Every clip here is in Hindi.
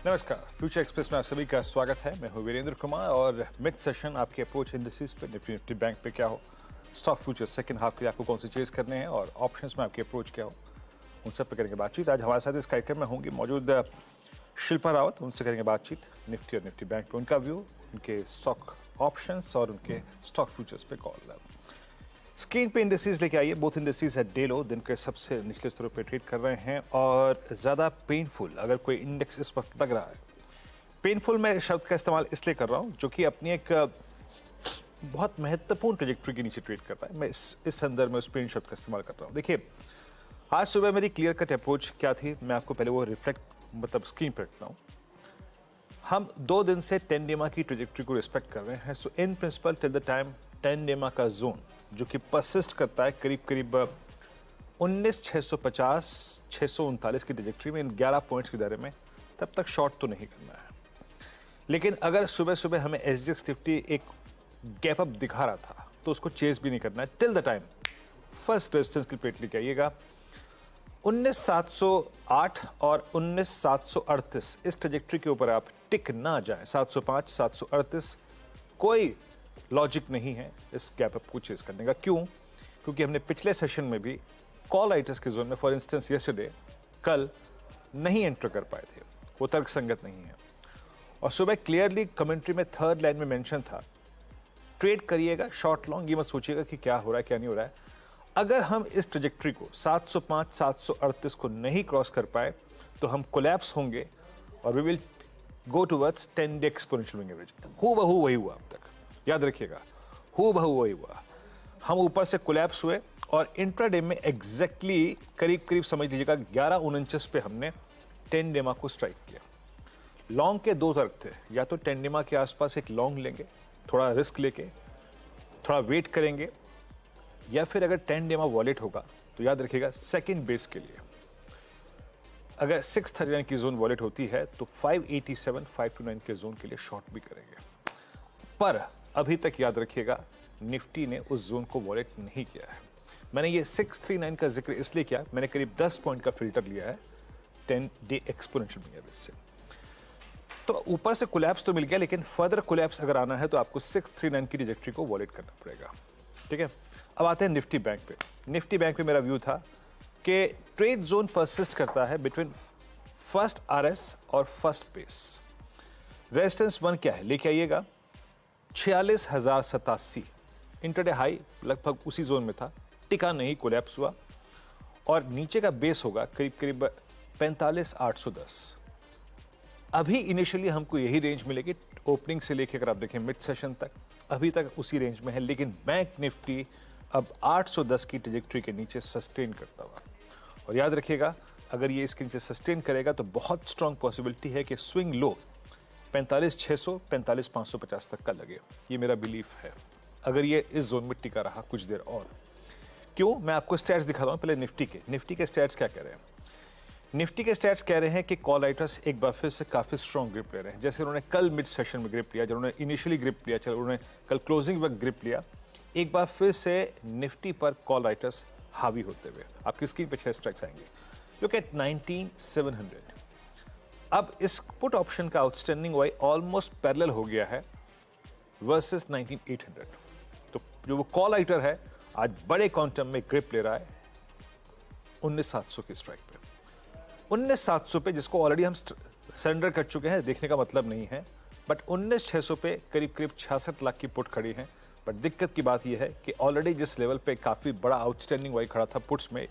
नमस्कार, फ्यूचर एक्सप्रेस में आप सभी का स्वागत है। मैं हूं वीरेंद्र कुमार और मिड सेशन आपके अप्रोच इंडिसेस पे निफ्टी बैंक पे क्या हो, स्टॉक फ्यूचर सेकंड हाफ के लिए आपको कौन से चेज करने हैं और ऑप्शंस में आपकी अप्रोच क्या हो, उन सब पे करेंगे बातचीत। आज हमारे साथ इस कार्यक्रम में होंगी मौजूद शिल्पा रावत, उनसे करेंगे बातचीत निफ्टी और निफ्टी बैंक पे उनका व्यू, उनके स्टॉक ऑप्शंस और उनके स्टॉक फ्यूचर्स पे कॉल। स्क्रीन पे इंडेक्सेस लेके आइए। बोथ इंडेक्सेस है डे लो, दिन के सबसे निचले स्तरों पे ट्रेड कर रहे हैं और ज़्यादा पेनफुल अगर कोई इंडेक्स इस वक्त लग रहा है, पेनफुल मैं शब्द का इस्तेमाल इसलिए कर रहा हूं जो कि अपनी एक बहुत महत्वपूर्ण ट्रेजेक्ट्री के नीचे ट्रेड कर रहा है। मैं इस संदर्भ में उस पेन शब्द का इस्तेमाल कर रहा हूं। देखिए, आज सुबह मेरी क्लियर कट अप्रोच क्या थी, मैं आपको पहले वो रिफ्लेक्ट स्क्रीन पर रखता हूँ। हम 2 दिन से 10 डेमा की ट्रेजेक्ट्री को रिस्पेक्ट कर रहे हैं। So in principle till the time 10 डेमा का जोन जो कि परसिस्ट करता है करीब 19,650 639 की ट्रेजेक्ट्री में इन 11 पॉइंट्स के दायरे में, तब तक शॉर्ट तो नहीं करना है। लेकिन अगर सुबह सुबह हमें SGX निफ्टी एक गैप अप दिखा रहा था तो उसको चेस भी नहीं करना है। Till the time first resistance की पेट लेके आइएगा 19,708 और 19,738। इस ट्रेजेक्ट्री के ऊपर आप टिक ना जाए। 705 738 कोई लॉजिक नहीं है इस गैप अप को चेस करने का। क्यों? क्योंकि हमने पिछले सेशन में भी कॉल राइटर्स के जोन में, फॉर इंस्टेंस यस्टरडे, कल नहीं एंटर कर पाए थे, वो तर्कसंगत नहीं है। और सुबह क्लियरली कमेंट्री में थर्ड लाइन में मेंशन था, ट्रेड करिएगा शॉर्ट लॉन्ग, ये मत सोचिएगा कि क्या हो रहा है क्या नहीं हो रहा है। अगर हम इस ट्रेजेक्ट्री को 705 738 को नहीं क्रॉस कर पाए तो हम कोलैप्स होंगे और we will go towards 10 day exponential moving average. हूबहू वही हुआ अब तक, याद रखिएगा, हूबहू वही हुआ। हम ऊपर से कोलैप्स हुए और इंट्राडे में एग्जैक्टली करीब समझ लीजिएगा 11:49 पे हमने 10 डेमा को स्ट्राइक किया। लॉन्ग के 2 तर्क थे, या तो 10 डेमा के आसपास एक लॉन्ग लेंगे, थोड़ा रिस्क लेके थोड़ा वेट करेंगे, या फिर अगर 10 डेमा वॉलेट होगा तो याद रखिएगा सेकंड बेस के लिए अगर 639 की जोन वॉलेट होती है तो 587 529 के जोन के लिए शॉर्ट भी करेंगे। पर अभी तक याद रखिएगा निफ्टी ने उस जोन को वॉलेट नहीं किया है। मैंने ये 639 का जिक्र इसलिए किया, मैंने करीब 10 पॉइंट का फिल्टर लिया है 10 डे एक्सपोनेंशियल मूविंग एवरेज से। तो ऊपर से कोलैप्स तो मिल गया, लेकिन फर्दर कोलैप्स अगर आना है तो आपको 639 की ट्रेजेक्ट्री को वॉलेट करना पड़ेगा। ठीक है, अब आते हैं निफ्टी बैंक पे। निफ्टी बैंक पे मेरा व्यू था कि ट्रेड जोन परसिस्ट करता है बिटवीन फर्स्ट RS और फर्स्ट बेस। रेजिस्टेंस 1 क्या है लेके आइएगा 46,087। इंटरडे हाई लगभग उसी जोन में था, टिका नहीं, कोलैप्स हुआ। और नीचे का बेस होगा करीब 45,810। अभी इनिशियली हमको यही रेंज मिलेगी ओपनिंग से लेकर, अगर आप देखें मिड सेशन तक, अभी तक उसी रेंज में है। लेकिन बैंक निफ्टी अब 810 की ट्रेजेक्ट्री के नीचे सस्टेन करता हुआ, और याद रखिएगा अगर ये इसके नीचे सस्टेन करेगा तो बहुत स्ट्रांग पॉसिबिलिटी है कि स्विंग लो 45,600 45,550 तक का लगे। ये मेरा बिलीफ है अगर ये इस जोन में टिका रहा कुछ देर और। क्यों? मैं आपको स्टैट्स दिखाता हूं पहले निफ्टी के स्टैट्स क्या कह रहे हैं। निफ्टी के स्टैट्स कह रहे हैं कि कॉल राइटर्स एक बार फिर से काफी स्ट्रांग ग्रिप ले रहे हैं, जैसे उन्होंने कल मिड सेशन में ग्रिप लिया, जब उन्होंने इनिशियली ग्रिप लिया, चलो उन्होंने कल क्लोजिंग वक्त ग्रिप लिया। एक बार फिर से निफ्टी पर कॉल राइटर्स हावी होते हुए आपकी स्क्रीन पे 6 स्ट्राइक्स आएंगे। Look at 19,700। अब इस पुट ऑप्शन का आउटस्टैंडिंग वाई ऑलमोस्ट पैरेलल हो गया है वर्सेस 19,800। तो जो वो कॉल राइटर है आज बड़े क्वांटम में ग्रिप ले रहा है 19,700 की स्ट्राइक पे। 19,700 पे जिसको ऑलरेडी हम सरेंडर कर चुके हैं, देखने का मतलब नहीं है, बट 19,600 पे करीब 66 लाख की पुट खड़ी है। बट दिक्कत की बात यह है कि ऑलरेडी जिस लेवल पे काफी बड़ा आउटस्टैंडिंग वाई खड़ा था पुट्स में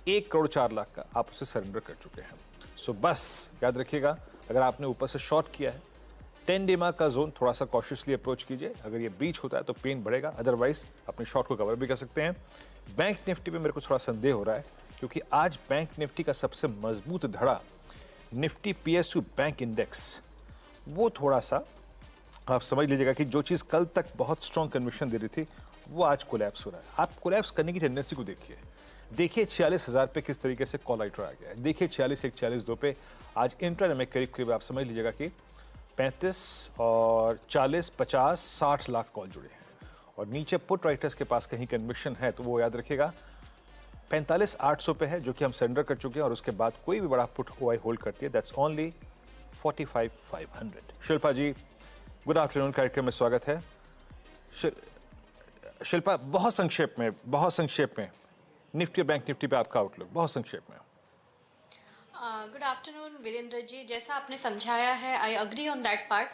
1,04,00,000 का, आप उसे सरेंडर कर चुके हैं। सो बस याद रखिएगा अगर आपने ऊपर से शॉर्ट किया है 10 डेमा का जोन थोड़ा सा कॉशियसली अप्रोच कीजिए। अगर ये ब्रीच होता है तो पेन बढ़ेगा, अदरवाइज अपने शॉर्ट को कवर भी कर सकते हैं। बैंक निफ्टी पे मेरे को थोड़ा संदेह हो रहा है क्योंकि आज बैंक निफ्टी का सबसे मजबूत धड़ा निफ्टी PSU बैंक इंडेक्स, वो थोड़ा सा आप समझ लीजिएगा कि जो चीज़ कल तक बहुत स्ट्रॉन्ग कन्विक्शन दे रही थी वो आज कोलैप्स हो रहा है। आप कोलैप्स करने की टेंडेंसी को देखिए 46,000 पे किस तरीके से कॉल राइटर आ गया है। देखिए 46,1 46,2 पे आज इंट्राडे में करीब आप समझ लीजिएगा कि 35 और 40 50 60 लाख कॉल जुड़े हैं। और नीचे पुट राइटर्स के पास कहीं कन्विक्शन है तो वो याद रखिएगा 45,800 पे है, जो कि हम सरेंडर कर चुके हैं। और उसके बाद कोई भी बड़ा पुट OI होल्ड करती है that's only 45,500। Shilpa ji, good afternoon, कार्यक्रम में स्वागत है। शिल्पा, बहुत संक्षेप में निफ्टी और बैंक निफ्टी पे आपका आउटलुक, बहुत संक्षेप में। गुड आफ्टरनून वीरेंद्र जी, जैसा आपने समझाया है I agree on that part.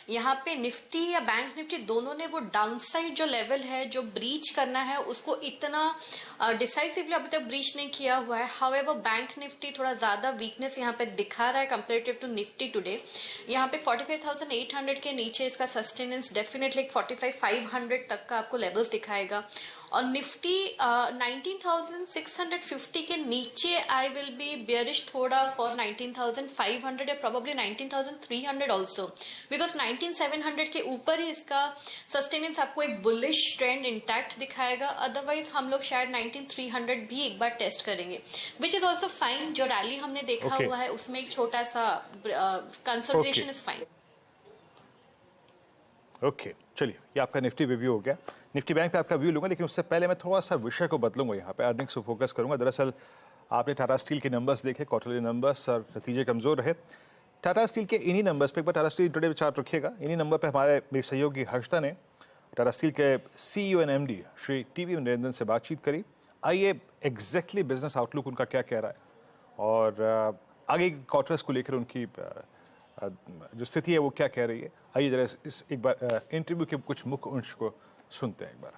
यहाँ पे निफ्टी या बैंक निफ्टी दोनों ने वो डाउनसाइड जो लेवल है जो ब्रीच करना है उसको इतना डिसाइसिवली अभी तक ब्रीच नहीं किया हुआ है। हाउएवर बैंक निफ्टी थोड़ा ज्यादा वीकनेस यहाँ पे दिखा रहा है कंपेरेटिव टू निफ्टी टुडे। यहाँ पे 45,800 के नीचे इसका सस्टेनेंस डेफिनेटली 45,500 तक का आपको लेवल्स दिखाएगा। और निफ्टी 19,650 के नीचे आई विल बी बेयरिश थोड़ा फॉर 19,500 या प्रोबेबली 19,300 ऑल्सो, बिकॉज 19,700 के ऊपर ही इसका सस्टेनेंस आपको एक बुलिश ट्रेंड इंटैक्ट दिखाएगा। अदरवाइज हम लोग शायद 19,300 भी एक बार टेस्ट करेंगे, विच इज ऑल्सो फाइन। जो रैली हमने देखा हुआ है उसमें एक छोटा सा कंसोलिडेशन इज फाइन। ओके, चलिए, ये आपका निफ्टी रिव्यू हो गया। निफ्टी बैंक पे आपका व्यू लूंगा, लेकिन उससे पहले मैं थोड़ा सा विषय को बदलूंगा। यहाँ पे अर्निंग्स को फोकस करूंगा। दरअसल आपने टाटा स्टील के नंबर्स देखे, क्वार्टरली नंबर्स, और नतीजे कमजोर रहे। टाटा स्टील के इन्हीं नंबर्स पे, एक बार टाटा स्टील टुडे चार्ट रखिएगा, इन्हीं नंबर पे हमारे मेरे सहयोगी हर्षदा ने टाटा स्टील के CEO and MD Shri TV Niranjan से बातचीत करी। आइए एग्जैक्टली बिजनेस आउटलुक उनका क्या कह रहा है और आगे क्वार्टर्स को लेकर उनकी जो स्थिति है वो क्या कह रही है। आइए जरा इस एक बार इंटरव्यू के कुछ मुख्य अंश को सुनते हैं एक बार।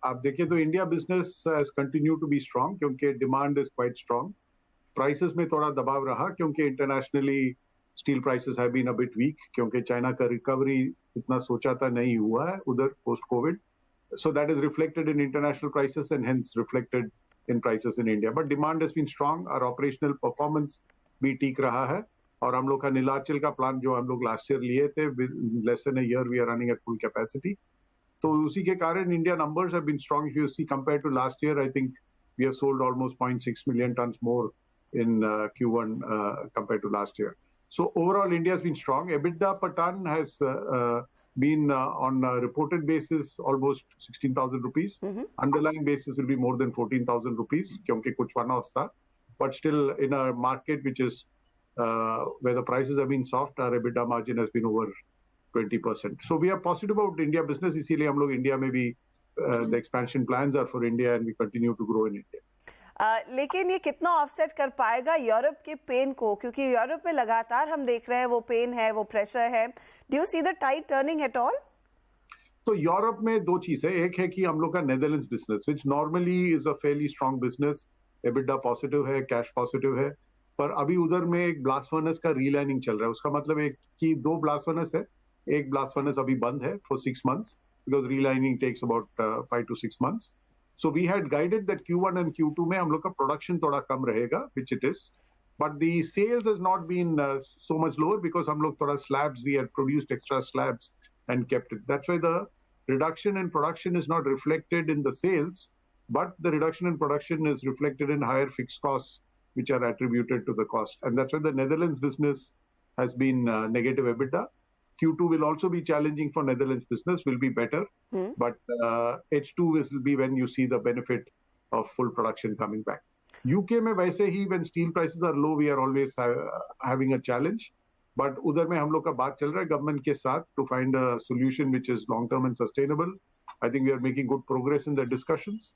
आप देखिए तो India business has continue to be strong क्योंकि demand is quite strong. Prices में थोड़ा दबाव रहा क्योंकि internationally steel prices have been a bit weak क्योंकि चाइना का रिकवरी इतना सोचा था नहीं हुआ है उधर post COVID. So that is reflected in international prices and hence reflected in prices in India. But demand has been strong. Our operational performance भी ठीक रहा है और हम लोग का नीलाचल का प्लान जो हम लोग लास्ट ईयर लिए थे, less than a year we are running at full capacity. तो उसी के कारण India numbers have been strong. If you see compared to last year, I think we have sold almost 0.6 million tons more in Q1 compared to last year. So overall, India has been strong. EBITDA per ton has been on a reported basis almost 16,000 rupees. Underlying basis will be more than 14,000 rupees क्योंकि कुछ one-offs था. But still in a market which is where the prices have been soft, our EBITDA margin has been over 20%. So we are positive about India business. इसीलिए हम लोग इंडिया में भी the expansion plans are for India and we continue to grow in India. लेकिन ये कितना ऑफसेट कर पाएगा यूरोप के पेन को, क्योंकि यूरोप में लगातार हम देख रहे हैं वो पेन है, वो प्रेशर है। Do you see the tide turning at all? तो यूरोप में दो चीज है। एक है कि हम लोग का Netherlands business which normally is a fairly strong business, EBITDA positive है, कैश पॉजिटिव है, पर अभी उधर में एक ब्लास्ट फर्नेस का रीलाइनिंग चल रहा है। उसका मतलब है कि दो ब्लास्ट फर्नेस है, एक ब्लास्ट फर्नेस अभी बंद है for 6 months because relining takes about 5 to 6 months. So we had guided that Q1 and Q2 में हम लोग का प्रोडक्शन थोड़ा कम रहेगा, which it is, but the sales has not been so much lower because हम लोग थोड़ा slabs, we had produced extra slabs and kept it. That's why the reduction in production is not reflected in the sales, but the reduction in production is reflected in higher fixed costs which are attributed to the cost. And that's why the Netherlands business has been negative EBITDA. Q2 will also be challenging for Netherlands business, will be better, but H2 will be when you see the benefit of full production coming back. UK में वैसे ही when steel prices are low, we are always having a challenge, but उधर में हम लोग का बात चल रहा है गवर्नमेंट के साथ to find a solution which is long term and sustainable. I think we are making good progress in the discussions,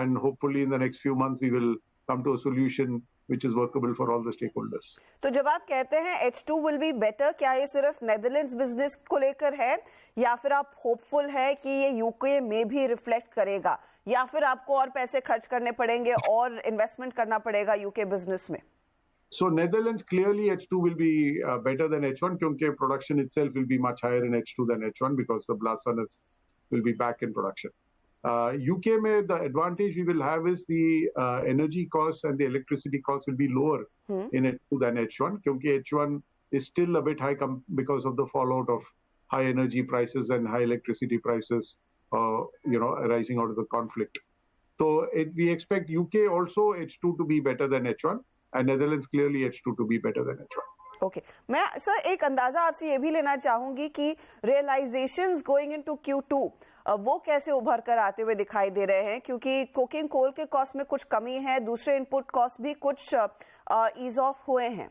and hopefully in the next few months we will come to a solution which is workable for all the stakeholders. तो जब आप कहते हैं H2 will be better, क्या ये सिर्फ नेदरलैंड्स बिजनेस को लेकर है या फिर आप होपफुल है कि ये यूके में भी रिफ्लेक्ट करेगा, या फिर आपको और पैसे खर्च करने पड़ेंगे और इन्वेस्टमेंट करना पड़ेगा यूके बिजनेस में? So Netherlands clearly H2 will be better than H1 क्योंकि production itself will be much higher in H2 than H1 because the blast furnaces will be back in production. UK में the advantage we will have is the energy costs and the electricity costs will be lower in H2 than H1 क्योंकि H1 is still a bit high because of the fallout of high energy prices and high electricity prices arising out of the conflict. So we expect UK also H2 to be better than H1 and Netherlands clearly H2 to be better than H1. Okay, मैं सर एक अंदाजा आपसे ये भी लेना चाहूंगी कि रियलाइजेशंस गोइंग इनटू Q2 वो कैसे उभर कर आते हुए दिखाई दे रहे हैं, क्योंकि कोकिंग कोल के कॉस्ट में कुछ कमी है, दूसरे इनपुट कॉस्ट भी कुछ ईज ऑफ हुए हैं?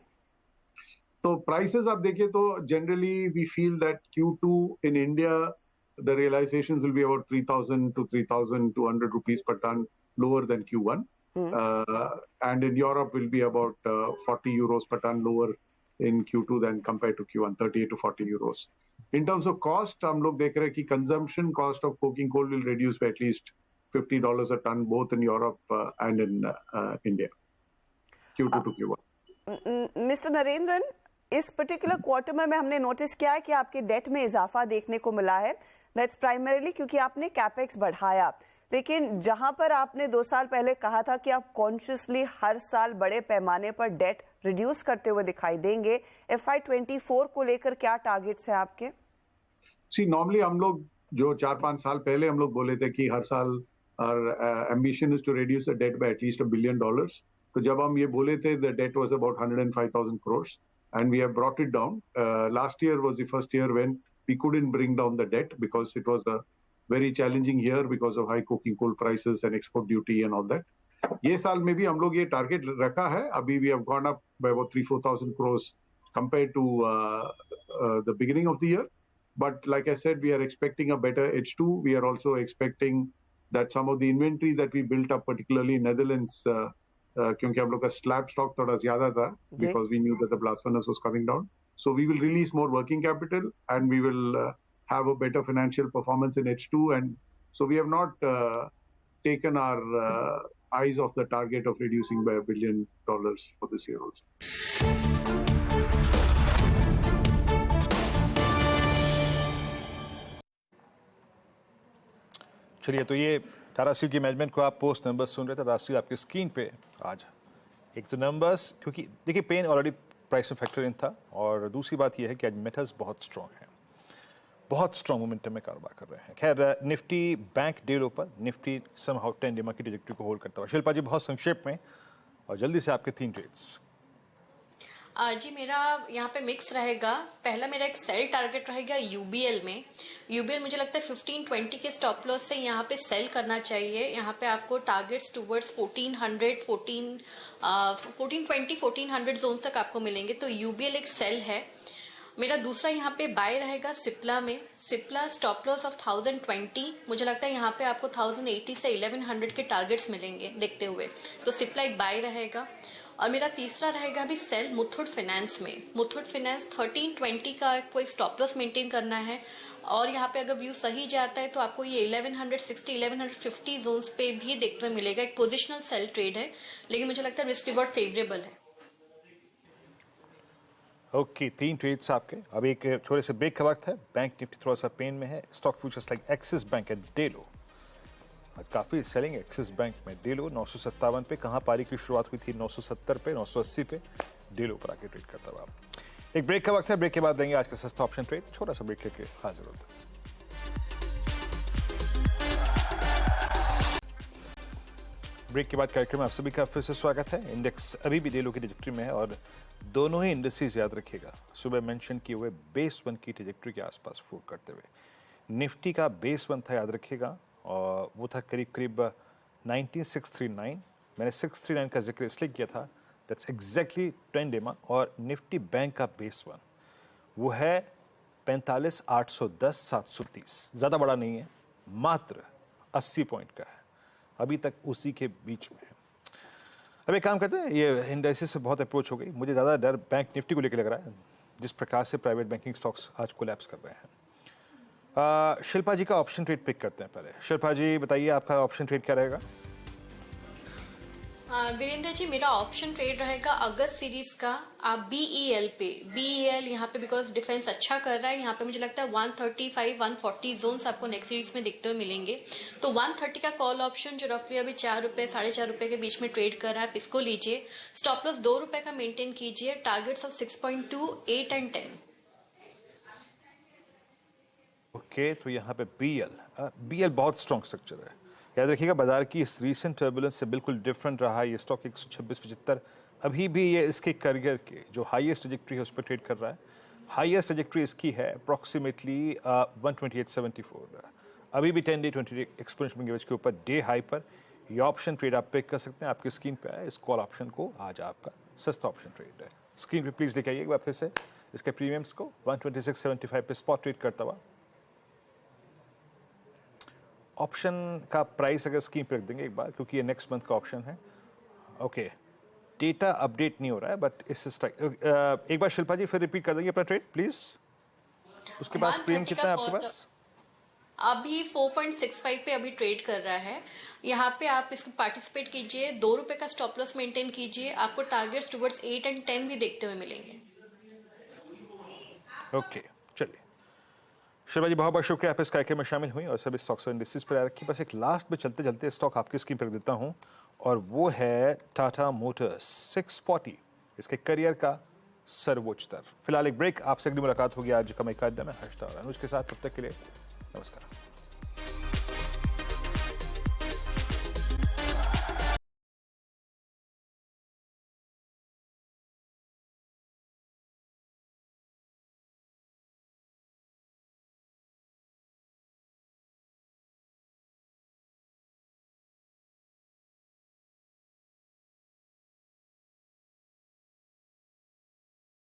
तो प्राइसेस आप देखिए तो generally we feel that Q2 in India the realizations will be about 3,000 to 3,200 rupees per ton lower than Q1. And in Europe will be about 40 euros per ton lower in Q2 than compared to Q1, 38 to 40 euros. In terms of cost, हम लोग देख रहे हैं कि consumption cost of coking coal will reduce by at least $50 a ton both in Europe and in India, Q2 to Q1. Mister Narendran, इस पर्टिकुलर क्वार्टर में हमने नोटिस किया है कि आपके डेट में इजाफा देखने को मिला है। दैट्स प्राइमरीली क्योंकि आपने कैपेक्स बढ़ाया, लेकिन जहां पर आपने 2 साल पहले कहा था कि आप कॉन्शियसली हर साल बड़े पैमाने पर डेट रिड्यूस करते हुए दिखाई देंगे, FY24 को लेकर क्या टारगेट्स हैं आपके? नॉर्मली हम लोग जो 4-5 साल पहले हम लोग बोले थे कि हर साल our ambition is to reduce the debt by at least $1 billion. तो जब हम ये बोले थे, the debt was about 105,000 crores and we have brought it down. Last year was the first year when we couldn't bring down the debt because it was a very challenging year because of high coking coal prices and export duty and all that. ये साल में भी हम लोग ये टारगेट रखा है। अभी we have gone up by about 3,000-4,000 crores compared to the beginning of the year. But like I said, we are expecting a better H2. We are also expecting that some of the inventory that we built up, particularly in Netherlands, क्योंकि हम लोग का स्लैब स्टॉक थोड़ा ज्यादा था because we knew that the blast furnace was coming down. So we will release more working capital and we will have a better financial performance in H2. And so we have not taken our eyes off the target of reducing by $1 billion for this year also. चलिए, तो ये टाटा स्टील की मैनेजमेंट को आप पोस्ट नंबर्स सुन रहे थे। टाटा स्टील आपकी स्क्रीन पे आज एक तो नंबर्स, क्योंकि देखिए पेन ऑलरेडी प्राइस में फैक्टर इन था, और दूसरी बात ये है कि आज मेटल्स बहुत स्ट्रॉन्ग हैं, बहुत स्ट्रॉन्ग मोमेंटम में कारोबार कर रहे हैं। खैर, निफ्टी बैंक डे लो पर निफ्टी समहाउ 10 डे की ट्रैजेक्टरी को होल्ड करता हुआ। शिल्पा जी, बहुत संक्षेप में और जल्दी से आपके 3 ट्रेड्स। जी, मेरा यहाँ पे मिक्स रहेगा। पहला मेरा एक सेल टारगेट रहेगा यूबीएल में। यूबीएल मुझे लगता है 1520 के स्टॉप लॉस से यहाँ पे सेल करना चाहिए। यहाँ पे आपको टारगेट्स टूवर्ड्स 1420 1400 जोन तक आपको मिलेंगे, तो यूबीएल एक सेल है। मेरा दूसरा यहाँ पे बाय रहेगा सिप्ला में। सिप्ला स्टॉप लॉस ऑफ 1020, मुझे लगता है यहाँ पे आपको 1080 से 1100 के टारगेट्स मिलेंगे देखते हुए, तो सिप्ला एक बाय रहेगा। और मेरा तीसरा रहेगा अभी सेल मुथूट फाइनेंस में। मुथूट फाइनेंस 1320 का आपको एक स्टॉप लॉस मेंटेन करना है, और यहाँ पे अगर व्यू सही जाता है तो आपको ये 1160 1150 जोन्स पे भी देखने में मिलेगा। एक पोजिशनल सेल ट्रेड है, लेकिन मुझे लगता है रिस्क रिवॉर्ड फेवरेबल है। ओके, 3 ट्रेड्स आपके। अब एक छोटे से ब्रेक का वक्त है। बैंक निफ्टी थोड़ा सा पेन में है। Stock futures like axis bank and डेलो आज काफ़ी सेलिंग। एक्सिस बैंक में डेलो 957 पे, कहाँ पारी की शुरुआत हुई थी 970 पे, 980 पे डेलो पर आके ट्रेड करता हुआ। एक ब्रेक का वक्त है। ब्रेक के बाद देंगे आज का सस्ता ऑप्शन ट्रेड। छोटा सा ब्रेक लेके हाजिर होता है। ब्रेक के बाद कार्यक्रम में आप सभी का फिर से स्वागत है। इंडेक्स अभी भी डेलो की ट्रैजेक्टरी में है, और दोनों ही इंडेक्सेस याद रखिएगा सुबह मेंशन किए हुए बेस 1 की ट्रैजेक्टरी के आसपास फूट करते हुए। निफ्टी का बेस 1 था, याद रखिएगा, और वो था करीब करीब 19639। मैंने 639 का जिक्र इसलिए किया था, दैट्स एग्जैक्टली 10 डे। और निफ्टी बैंक का बेस 1 वो है 45,810 730। ज़्यादा बड़ा नहीं है, मात्र 80 पॉइंट का है, अभी तक उसी के बीच में है। अब एक काम करते हैं, ये इंडेक्सेस से बहुत अप्रोच हो गई। मुझे ज़्यादा डर बैंक निफ्टी को लेकर लग रहा है, जिस प्रकार से प्राइवेट बैंकिंग स्टॉक्स आज कोलैप्स कर रहे हैं। शिल्पा जी का ऑप्शन ट्रेड पिक करते हैं पहले। शिल्पा जी बताइए, आपका ऑप्शन ट्रेड क्या रहेगा? वीरेंद्र जी, मेरा ऑप्शन ट्रेड रहेगा अगस्त सीरीज का BEL पे। BEL यहाँ पे बिकॉज डिफेंस अच्छा कर रहा है, यहाँ पे मुझे लगता है 135 140 जोन्स आपको नेक्स्ट सीरीज में दिखते हुए मिलेंगे। तो 130 का कॉल ऑप्शन जो रफली अभी 4 रुपए 4.5 रुपए के बीच में ट्रेड कर रहा है, आप इसको लीजिए। स्टॉप लॉस 2 रुपए का मेंटेन कीजिए। Targets of 6.2 8 and 10। ओके, तो यहाँ पे BL बहुत स्ट्रॉन्ग स्ट्रक्चर है। याद रखिएगा, बाजार की इस रीसेंट टर्बुलेंस से बिल्कुल डिफरेंट रहा है ये स्टॉक। 126.75 अभी भी ये इसके करियर के जो हाईएस्ट ट्रैजेक्टरी है उस पर ट्रेड कर रहा है। हाईएस्ट ट्रैजेक्टरी इसकी है अप्रॉक्सीमेटली 128.74। अभी भी 10 day 20 day exponential moving average के ऊपर डे हाई पर ये ऑप्शन ट्रेड आप पिक कर सकते हैं। आपकी स्क्रीन पे आया इस कॉल ऑप्शन को, आज आपका सस्ता ऑप्शन ट्रेड है। स्क्रीन पे प्लीज लेके आइए एक बार फिर से इसके प्रीमियम्स को। 126.75 पे स्पॉट ट्रेड करता हुआ ऑप्शन का प्राइस अगर स्क्रीन पे रख देंगे एक बार, क्योंकि ये नेक्स्ट मंथ का ऑप्शन है। ओके, डेटा अपडेट नहीं हो रहा है बट इस एक बार शिल्पा जी फिर रिपीट कर देंगे अपना ट्रेड प्लीज। उसके पास प्रीमियम 130 कितना है का आपके कॉल पास? अभी 4.65 पे अभी ट्रेड कर रहा है। यहाँ पे आप इसको पार्टिसिपेट कीजिए, 2 रुपए का स्टॉप लॉस मेंटेन कीजिए, आपको टारगेट्स टुवर्ड्स 8 एंड 10 भी देखते हुए मिलेंगे। ओके, चलिए शिल्पा जी बहुत बहुत शुक्रिया आप इस कार्यक्रम में शामिल हुई और सभी स्टॉक्स और इंडस्ट्रीज पर रखी। बस एक लास्ट में चलते चलते स्टॉक आपकी स्क्रीन पर रख देता हूँ और वो है टाटा मोटर्स 640, इसके करियर का सर्वोच्च स्तर। फिलहाल एक ब्रेक, आपसे अगली मुलाकात होगी आज कमाई का अड्डा में हर्षदा और अनुज के साथ। तब तक के लिए नमस्कार।